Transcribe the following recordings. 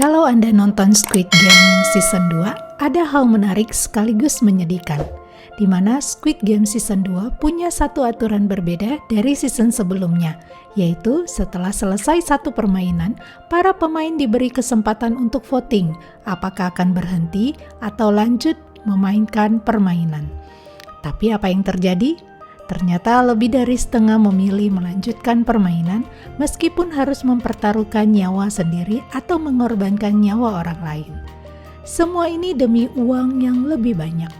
Kalau Anda nonton Squid Game Season 2, ada hal menarik sekaligus menyedihkan, di mana Squid Game Season 2 punya satu aturan berbeda dari season sebelumnya, yaitu setelah selesai satu permainan, para pemain diberi kesempatan untuk voting apakah akan berhenti atau lanjut memainkan permainan. Tapi apa yang terjadi? Ternyata lebih dari setengah memilih melanjutkan permainan meskipun harus mempertaruhkan nyawa sendiri atau mengorbankan nyawa orang lain. Semua ini demi uang yang lebih banyak.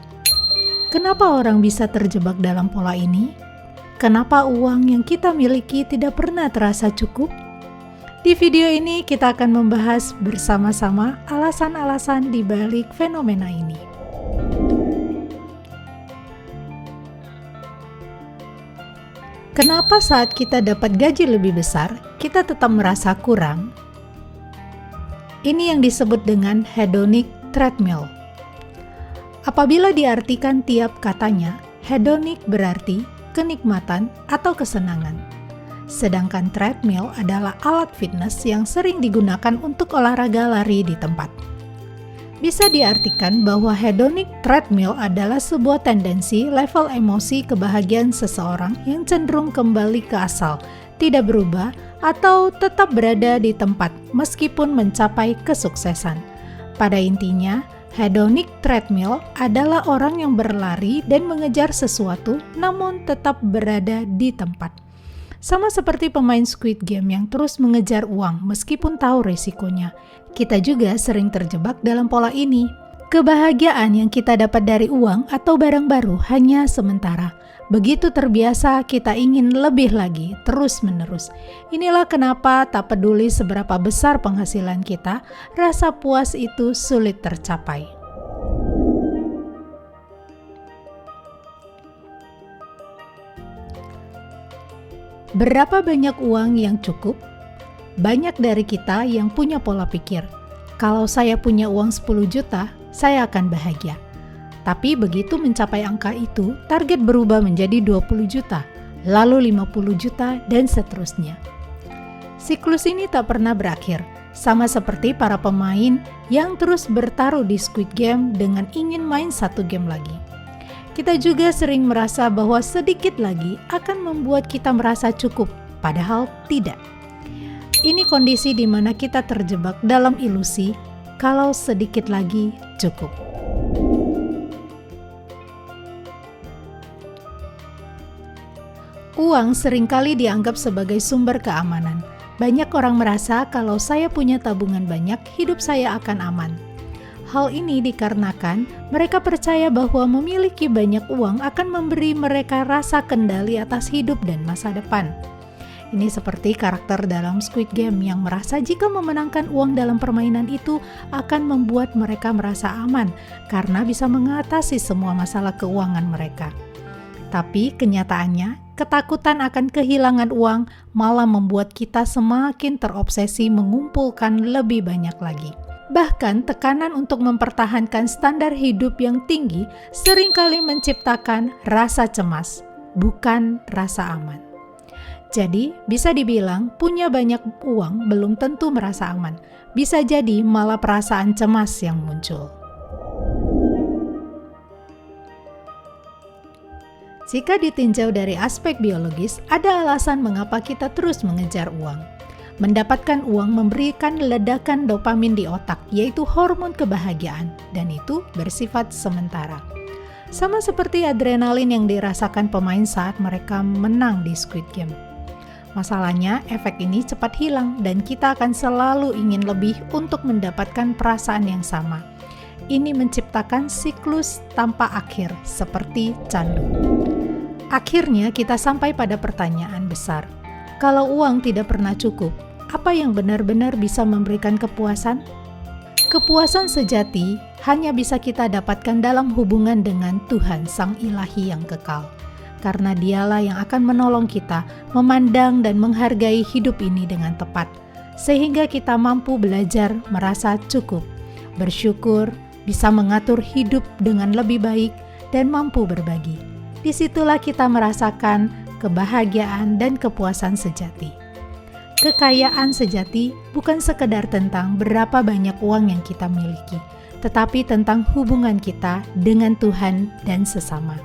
Kenapa orang bisa terjebak dalam pola ini? Kenapa uang yang kita miliki tidak pernah terasa cukup? Di video ini kita akan membahas bersama-sama alasan-alasan di balik fenomena ini. Kenapa saat kita dapat gaji lebih besar, kita tetap merasa kurang? Ini yang disebut dengan hedonic treadmill. Apabila diartikan tiap katanya, hedonic berarti kenikmatan atau kesenangan. Sedangkan treadmill adalah alat fitness yang sering digunakan untuk olahraga lari di tempat. Bisa diartikan bahwa hedonic treadmill adalah sebuah tendensi level emosi kebahagiaan seseorang yang cenderung kembali ke asal, tidak berubah, atau tetap berada di tempat meskipun mencapai kesuksesan. Pada intinya, hedonic treadmill adalah orang yang berlari dan mengejar sesuatu namun tetap berada di tempat. Sama seperti pemain Squid Game yang terus mengejar uang meskipun tahu resikonya. Kita juga sering terjebak dalam pola ini. Kebahagiaan yang kita dapat dari uang atau barang baru hanya sementara. Begitu terbiasa kita ingin lebih lagi, terus-menerus. Inilah kenapa tak peduli seberapa besar penghasilan kita, rasa puas itu sulit tercapai. Berapa banyak uang yang cukup? Banyak dari kita yang punya pola pikir, kalau saya punya uang 10 juta, saya akan bahagia. Tapi begitu mencapai angka itu, target berubah menjadi 20 juta, lalu 50 juta, dan seterusnya. Siklus ini tak pernah berakhir, sama seperti para pemain yang terus bertaruh di Squid Game dengan ingin main satu game lagi. Kita juga sering merasa bahwa sedikit lagi akan membuat kita merasa cukup, padahal tidak. Ini kondisi di mana kita terjebak dalam ilusi kalau sedikit lagi cukup. Uang seringkali dianggap sebagai sumber keamanan. Banyak orang merasa kalau saya punya tabungan banyak, hidup saya akan aman. Hal ini dikarenakan mereka percaya bahwa memiliki banyak uang akan memberi mereka rasa kendali atas hidup dan masa depan. Ini seperti karakter dalam Squid Game yang merasa jika memenangkan uang dalam permainan itu akan membuat mereka merasa aman karena bisa mengatasi semua masalah keuangan mereka. Tapi kenyataannya, ketakutan akan kehilangan uang malah membuat kita semakin terobsesi mengumpulkan lebih banyak lagi. Bahkan tekanan untuk mempertahankan standar hidup yang tinggi seringkali menciptakan rasa cemas, bukan rasa aman. Jadi, bisa dibilang punya banyak uang belum tentu merasa aman. Bisa jadi malah perasaan cemas yang muncul. Jika ditinjau dari aspek biologis, ada alasan mengapa kita terus mengejar uang. Mendapatkan uang memberikan ledakan dopamin di otak, yaitu hormon kebahagiaan, dan itu bersifat sementara. Sama seperti adrenalin yang dirasakan pemain saat mereka menang di Squid Game. Masalahnya, efek ini cepat hilang dan kita akan selalu ingin lebih untuk mendapatkan perasaan yang sama. Ini menciptakan siklus tanpa akhir, seperti candu. Akhirnya kita sampai pada pertanyaan besar. Kalau uang tidak pernah cukup, apa yang benar-benar bisa memberikan kepuasan? Kepuasan sejati hanya bisa kita dapatkan dalam hubungan dengan Tuhan Sang Ilahi yang kekal. Karena Dialah yang akan menolong kita memandang dan menghargai hidup ini dengan tepat. Sehingga kita mampu belajar merasa cukup, bersyukur, bisa mengatur hidup dengan lebih baik, dan mampu berbagi. Disitulah kita merasakan kebahagiaan dan kepuasan sejati. Kekayaan sejati bukan sekedar tentang berapa banyak uang yang kita miliki, tetapi tentang hubungan kita dengan Tuhan dan sesama.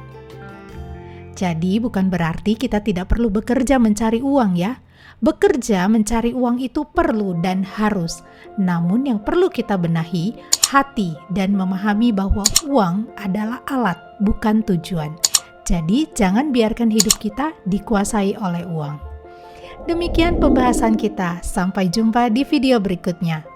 Jadi bukan berarti kita tidak perlu bekerja mencari uang ya. Bekerja mencari uang itu perlu dan harus. Namun yang perlu kita benahi, hati dan memahami bahwa uang adalah alat, bukan tujuan. Jadi jangan biarkan hidup kita dikuasai oleh uang. Demikian pembahasan kita. Sampai jumpa di video berikutnya.